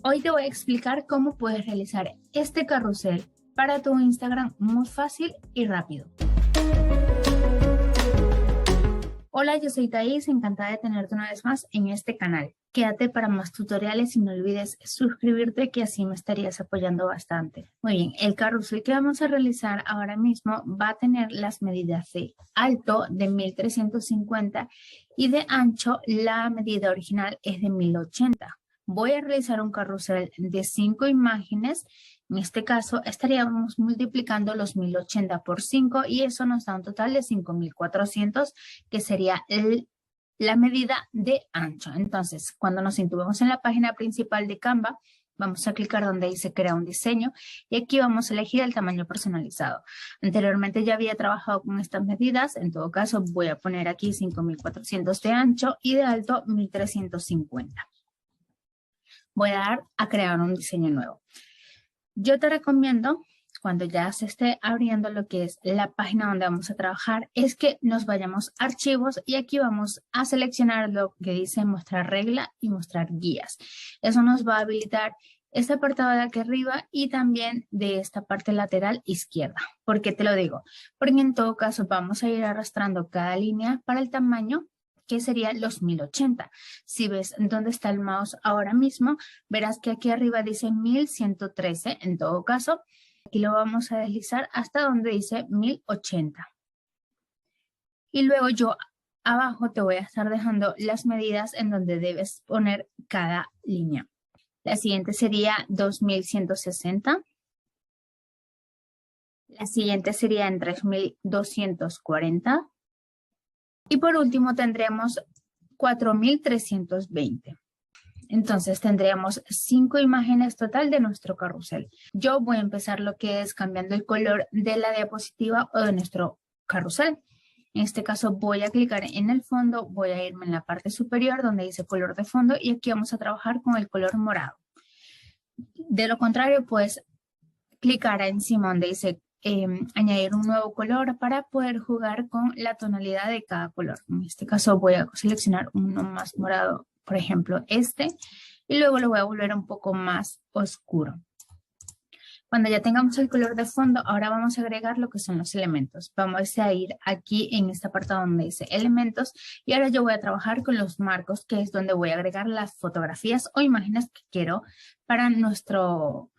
Hoy te voy a explicar cómo puedes realizar este carrusel para tu Instagram muy fácil y rápido. Hola, yo soy Thais, encantada de tenerte una vez más en este canal. Quédate para más tutoriales y no olvides suscribirte, que así me estarías apoyando bastante. Muy bien, el carrusel que vamos a realizar ahora mismo va a tener las medidas de alto de 1350 y de ancho la medida original es de 1080. Voy a realizar un carrusel de 5 imágenes. En este caso estaríamos multiplicando los 1080 por 5 y eso nos da un total de 5400, que sería la medida de ancho. Entonces, cuando nos intubemos en la página principal de Canva, vamos a clicar donde dice crear un diseño y aquí vamos a elegir el tamaño personalizado. Anteriormente ya había trabajado con estas medidas, en todo caso voy a poner aquí 5400 de ancho y de alto 1350. Voy a dar a crear un diseño nuevo. Yo te recomiendo, cuando ya se esté abriendo lo que es la página donde vamos a trabajar, es que nos vayamos a archivos y aquí vamos a seleccionar lo que dice mostrar regla y mostrar guías. Eso nos va a habilitar este apartado de aquí arriba y también de esta parte lateral izquierda. ¿Por qué te lo digo? Porque en todo caso vamos a ir arrastrando cada línea para el tamaño que sería los 1080. Si ves dónde está el mouse ahora mismo, verás que aquí arriba dice 1113. En todo caso, aquí lo vamos a deslizar hasta donde dice 1080. Y luego yo abajo te voy a estar dejando las medidas en donde debes poner cada línea. La siguiente sería 2160. La siguiente sería en 3240. Y por último tendremos 4320. Entonces tendríamos 5 imágenes total de nuestro carrusel. Yo voy a empezar lo que es cambiando el color de la diapositiva o de nuestro carrusel. En este caso voy a clicar en el fondo, voy a irme en la parte superior donde dice color de fondo y aquí vamos a trabajar con el color morado. De lo contrario, pues clicar encima donde dice añadir un nuevo color para poder jugar con la tonalidad de cada color. En este caso voy a seleccionar uno más morado, por ejemplo este, y luego lo voy a volver un poco más oscuro. Cuando ya tengamos el color de fondo, ahora vamos a agregar lo que son los elementos. Vamos a ir aquí en esta parte donde dice elementos y ahora yo voy a trabajar con los marcos, que es donde voy a agregar las fotografías o imágenes que quiero para nuestro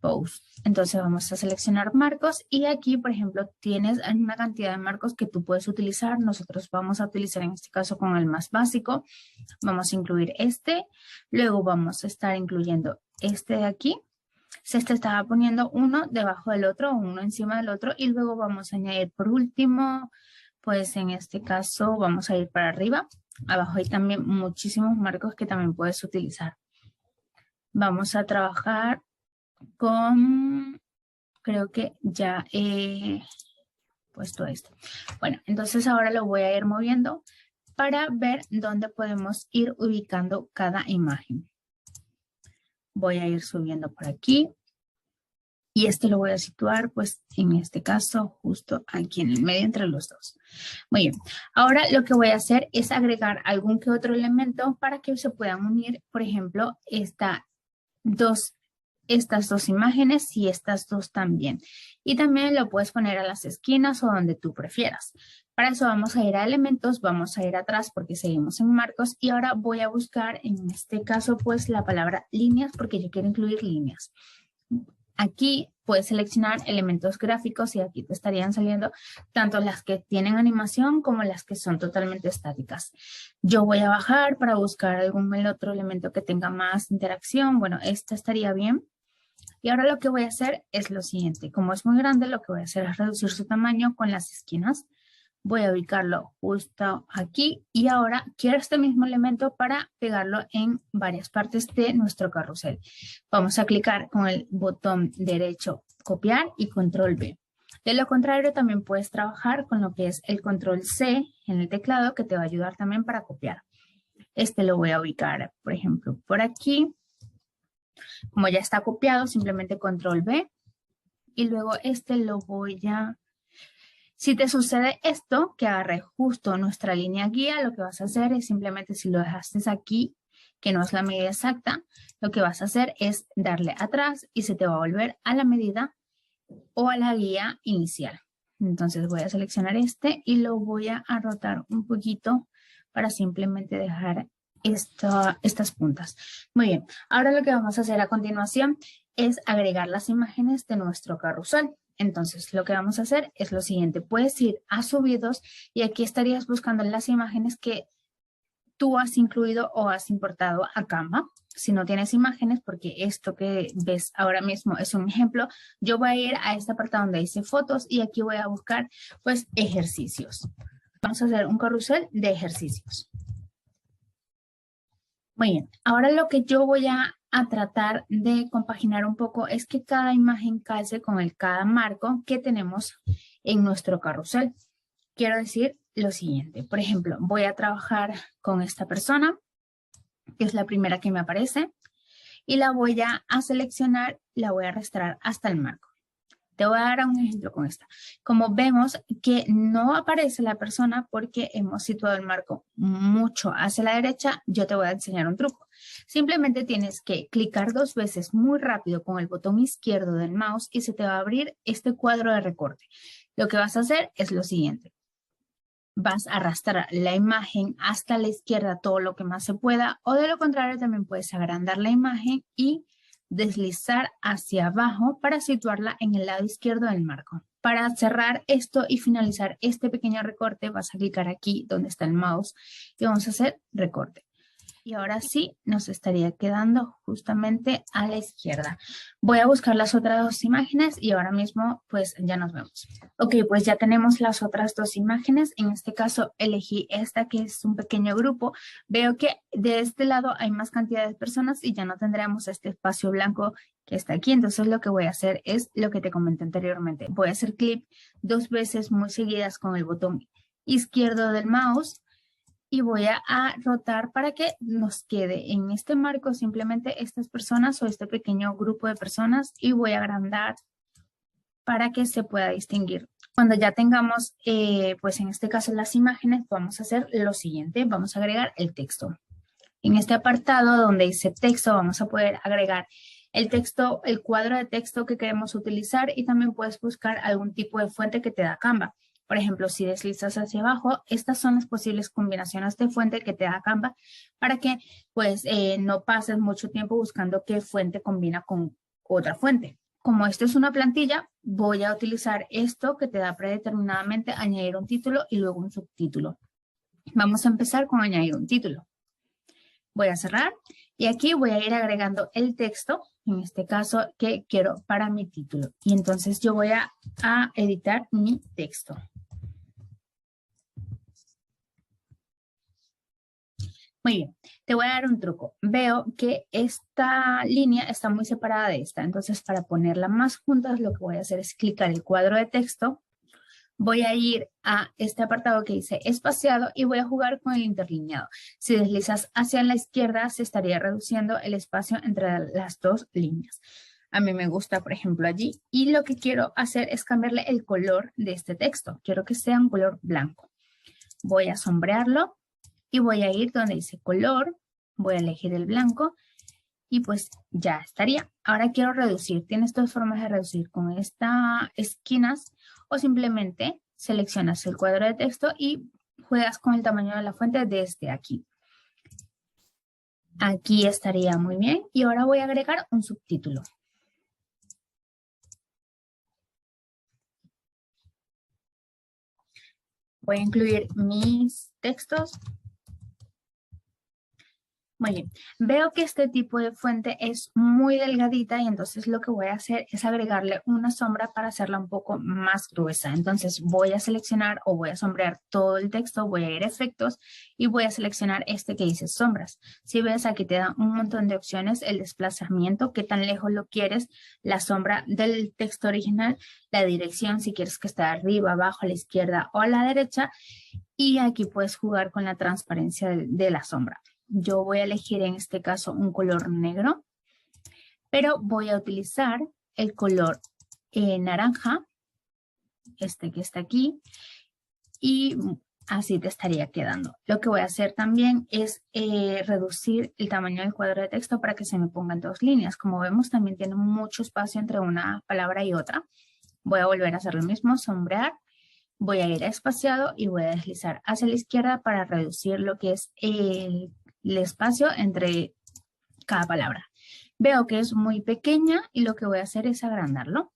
post. Entonces vamos a seleccionar marcos y aquí, por ejemplo, tienes una cantidad de marcos que tú puedes utilizar. Nosotros vamos a utilizar en este caso con el más básico. Vamos a incluir este, luego vamos a estar incluyendo este de aquí. Se estaba poniendo uno debajo del otro, uno encima del otro y luego vamos a añadir por último, pues en este caso vamos a ir para arriba. Abajo hay también muchísimos marcos que también puedes utilizar. Vamos a trabajar con, creo que ya he puesto esto. Bueno, entonces ahora lo voy a ir moviendo para ver dónde podemos ir ubicando cada imagen. Voy a ir subiendo por aquí y este lo voy a situar pues en este caso justo aquí en el medio entre los dos. Muy bien, ahora lo que voy a hacer es agregar algún que otro elemento para que se puedan unir, por ejemplo, estas dos imágenes y estas dos también. Y también lo puedes poner a las esquinas o donde tú prefieras. Para eso vamos a ir a elementos, vamos a ir atrás porque seguimos en marcos y ahora voy a buscar en este caso pues la palabra líneas porque yo quiero incluir líneas. Aquí puedes seleccionar elementos gráficos y aquí te estarían saliendo tanto las que tienen animación como las que son totalmente estáticas. Yo voy a bajar para buscar algún otro elemento que tenga más interacción. Bueno, este estaría bien. Y ahora lo que voy a hacer es lo siguiente. Como es muy grande, lo que voy a hacer es reducir su tamaño con las esquinas. Voy a ubicarlo justo aquí y ahora quiero este mismo elemento para pegarlo en varias partes de nuestro carrusel. Vamos a clicar con el botón derecho copiar y control V. De lo contrario también puedes trabajar con lo que es el control C en el teclado que te va a ayudar también para copiar. Este lo voy a ubicar por ejemplo por aquí. Como ya está copiado simplemente control V y luego este lo voy a... Si te sucede esto, que agarre justo nuestra línea guía, lo que vas a hacer es simplemente si lo dejaste aquí que no es la medida exacta, lo que vas a hacer es darle atrás y se te va a volver a la medida o a la guía inicial. Entonces voy a seleccionar este y lo voy a rotar un poquito para simplemente dejar estas puntas. Muy bien, ahora lo que vamos a hacer a continuación es agregar las imágenes de nuestro carrusel. Entonces lo que vamos a hacer es lo siguiente, puedes ir a subidos y aquí estarías buscando las imágenes que tú has incluido o has importado a Canva. Si no tienes imágenes, porque esto que ves ahora mismo es un ejemplo, yo voy a ir a este apartado donde dice fotos y aquí voy a buscar pues ejercicios. Vamos a hacer un carrusel de ejercicios. Muy bien, ahora lo que yo voy a tratar de compaginar un poco es que cada imagen calce con cada marco que tenemos en nuestro carrusel. Quiero decir lo siguiente, por ejemplo, voy a trabajar con esta persona, que es la primera que me aparece, y la voy a seleccionar, la voy a arrastrar hasta el marco. Te voy a dar un ejemplo con esta. Como vemos que no aparece la persona porque hemos situado el marco mucho hacia la derecha, yo te voy a enseñar un truco. Simplemente tienes que clicar 2 veces muy rápido con el botón izquierdo del mouse y se te va a abrir este cuadro de recorte. Lo que vas a hacer es lo siguiente. Vas a arrastrar la imagen hasta la izquierda todo lo que más se pueda o de lo contrario también puedes agrandar la imagen y deslizar hacia abajo para situarla en el lado izquierdo del marco. Para cerrar esto y finalizar este pequeño recorte vas a clicar aquí donde está el mouse y vamos a hacer recorte. Y ahora sí nos estaría quedando justamente a la izquierda. Voy a buscar las otras 2 imágenes y ahora mismo pues ya nos vemos. Ok, pues ya tenemos las otras 2 imágenes. En este caso elegí esta que es un pequeño grupo. Veo que de este lado hay más cantidad de personas y ya no tendremos este espacio blanco que está aquí. Entonces lo que voy a hacer es lo que te comenté anteriormente. Voy a hacer clic 2 veces muy seguidas con el botón izquierdo del mouse. Y voy a rotar para que nos quede en este marco simplemente estas personas o este pequeño grupo de personas y voy a agrandar para que se pueda distinguir. Cuando ya tengamos, pues en este caso las imágenes, vamos a hacer lo siguiente, vamos a agregar el texto. En este apartado donde dice texto vamos a poder agregar el texto, el cuadro de texto que queremos utilizar y también puedes buscar algún tipo de fuente que te da Canva. Por ejemplo, si deslizas hacia abajo, estas son las posibles combinaciones de fuente que te da Canva para que pues no pases mucho tiempo buscando qué fuente combina con otra fuente. Como esto es una plantilla, voy a utilizar esto que te da predeterminadamente añadir un título y luego un subtítulo. Vamos a empezar con añadir un título. Voy a cerrar y aquí voy a ir agregando el texto, en este caso que quiero para mi título. Y entonces yo voy a editar mi texto. Muy bien, te voy a dar un truco. Veo que esta línea está muy separada de esta, entonces para ponerla más juntas lo que voy a hacer es clicar el cuadro de texto. Voy a ir a este apartado que dice espaciado y voy a jugar con el interlineado. Si deslizas hacia la izquierda, se estaría reduciendo el espacio entre las 2 líneas. A mí me gusta, por ejemplo, allí. Y lo que quiero hacer es cambiarle el color de este texto. Quiero que sea un color blanco. Voy a sombrearlo y voy a ir donde dice color. Voy a elegir el blanco y pues ya estaría. Ahora quiero reducir. Tienes 2 formas de reducir, con estas esquinas o simplemente seleccionas el cuadro de texto y juegas con el tamaño de la fuente desde aquí. Aquí estaría muy bien y ahora voy a agregar un subtítulo. Voy a incluir mis textos. Muy bien, veo que este tipo de fuente es muy delgadita y entonces lo que voy a hacer es agregarle una sombra para hacerla un poco más gruesa. Entonces voy a seleccionar o voy a sombrear todo el texto, voy a ir a efectos y voy a seleccionar este que dice sombras. Si ves aquí te da un montón de opciones, el desplazamiento, qué tan lejos lo quieres, la sombra del texto original, la dirección si quieres que esté arriba, abajo, a la izquierda o a la derecha y aquí puedes jugar con la transparencia de la sombra. Yo voy a elegir en este caso un color negro, pero voy a utilizar el color naranja, este que está aquí, y así te estaría quedando. Lo que voy a hacer también es reducir el tamaño del cuadro de texto para que se me pongan dos líneas. Como vemos, también tiene mucho espacio entre una palabra y otra. Voy a volver a hacer lo mismo, sombrear. Voy a ir a espaciado y voy a deslizar hacia la izquierda para reducir lo que es el espacio entre cada palabra. Veo que es muy pequeña y lo que voy a hacer es agrandarlo.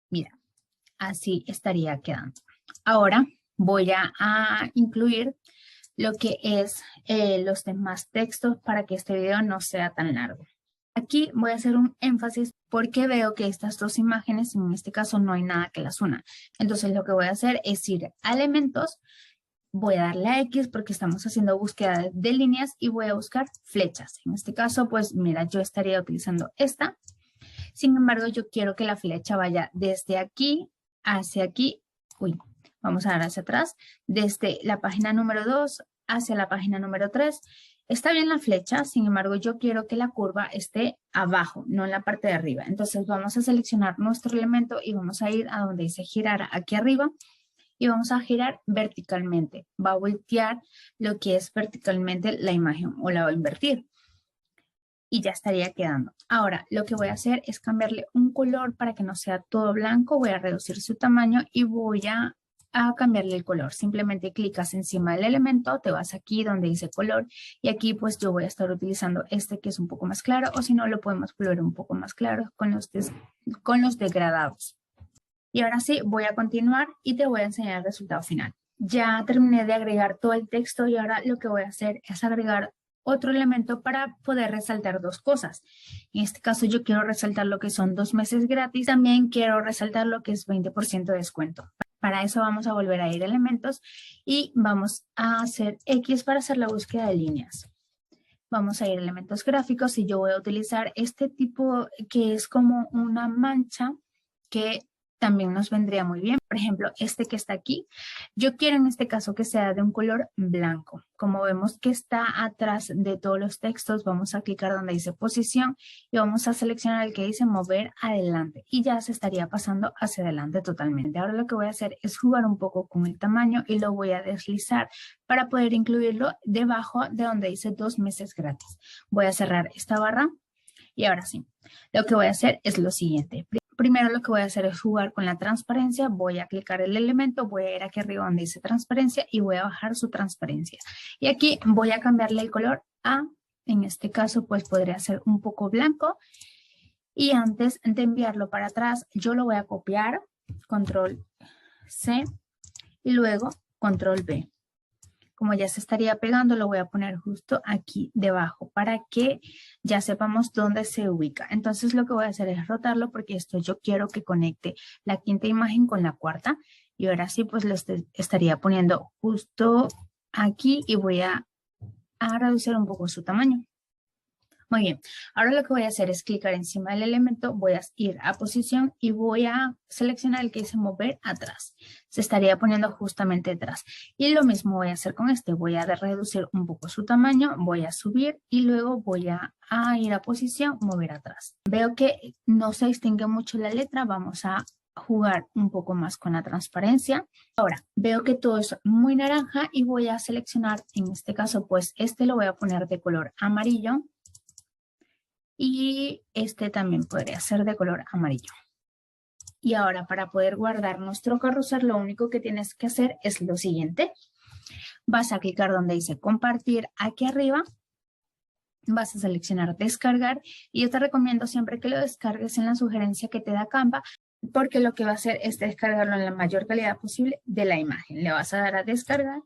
Mira, así estaría quedando. Ahora voy a incluir lo que es los demás textos para que este video no sea tan largo. Aquí voy a hacer un énfasis porque veo que estas dos imágenes, en este caso no hay nada que las una. Entonces lo que voy a hacer es ir a elementos, voy a darle a X porque estamos haciendo búsqueda de líneas y voy a buscar flechas. En este caso, pues mira, yo estaría utilizando esta. Sin embargo, yo quiero que la flecha vaya desde aquí hacia aquí. Uy, vamos a dar hacia atrás. Desde la página número 2 hacia la página número 3. Está bien la flecha, sin embargo, yo quiero que la curva esté abajo, no en la parte de arriba. Entonces vamos a seleccionar nuestro elemento y vamos a ir a donde dice girar aquí arriba y vamos a girar verticalmente. Va a voltear lo que es verticalmente la imagen o la va a invertir. Y ya estaría quedando. Ahora, lo que voy a hacer es cambiarle un color para que no sea todo blanco. Voy a reducir su tamaño y voy a cambiarle el color. Simplemente clicas encima del elemento, te vas aquí donde dice color y aquí pues yo voy a estar utilizando este que es un poco más claro o si no lo podemos volver un poco más claro con los degradados. Y ahora sí, voy a continuar y te voy a enseñar el resultado final. Ya terminé de agregar todo el texto y ahora lo que voy a hacer es agregar otro elemento para poder resaltar dos cosas. En este caso yo quiero resaltar lo que son 2 meses gratis. También quiero resaltar lo que es 20% de descuento. Para eso vamos a volver a ir a elementos y vamos a hacer X para hacer la búsqueda de líneas. Vamos a ir a elementos gráficos y yo voy a utilizar este tipo que es como una mancha que también nos vendría muy bien. Por ejemplo, este que está aquí, yo quiero en este caso que sea de un color blanco. Como vemos que está atrás de todos los textos, vamos a clicar donde dice posición y vamos a seleccionar el que dice mover adelante y ya se estaría pasando hacia adelante totalmente. Ahora lo que voy a hacer es jugar un poco con el tamaño y lo voy a deslizar para poder incluirlo debajo de donde dice 2 meses gratis. Voy a cerrar esta barra y ahora sí, lo que voy a hacer es lo siguiente. Primero lo que voy a hacer es jugar con la transparencia, voy a clicar el elemento, voy a ir aquí arriba donde dice transparencia y voy a bajar su transparencia. Y aquí voy a cambiarle el color a, en este caso pues podría ser un poco blanco. Y antes de enviarlo para atrás, yo lo voy a copiar, control C y luego control V. Como ya se estaría pegando, lo voy a poner justo aquí debajo para que ya sepamos dónde se ubica. Entonces lo que voy a hacer es rotarlo porque esto yo quiero que conecte la quinta imagen con la cuarta. Y ahora sí, pues lo estaría poniendo justo aquí y voy a reducir un poco su tamaño. Muy bien, ahora lo que voy a hacer es clicar encima del elemento, voy a ir a posición y voy a seleccionar el que dice mover atrás. Se estaría poniendo justamente atrás. Y lo mismo voy a hacer con este, voy a reducir un poco su tamaño, voy a subir y luego voy a ir a posición, mover atrás. Veo que no se distingue mucho la letra, vamos a jugar un poco más con la transparencia. Ahora, veo que todo es muy naranja y voy a seleccionar, en este caso, pues este lo voy a poner de color amarillo. Y este también podría ser de color amarillo. Y ahora para poder guardar nuestro carrusel, lo único que tienes que hacer es lo siguiente. Vas a clicar donde dice compartir aquí arriba. Vas a seleccionar descargar y yo te recomiendo siempre que lo descargues en la sugerencia que te da Canva porque lo que va a hacer es descargarlo en la mayor calidad posible de la imagen. Le vas a dar a descargar.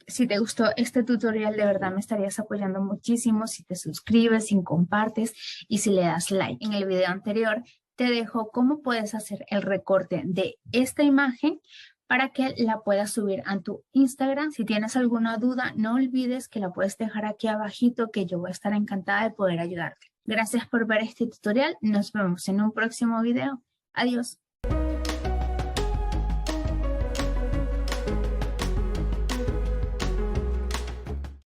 Si te gustó este tutorial, de verdad me estarías apoyando muchísimo si te suscribes, si compartes y si le das like. En el video anterior te dejo cómo puedes hacer el recorte de esta imagen para que la puedas subir a tu Instagram. Si tienes alguna duda, no olvides que la puedes dejar aquí abajito que yo voy a estar encantada de poder ayudarte. Gracias por ver este tutorial. Nos vemos en un próximo video. Adiós.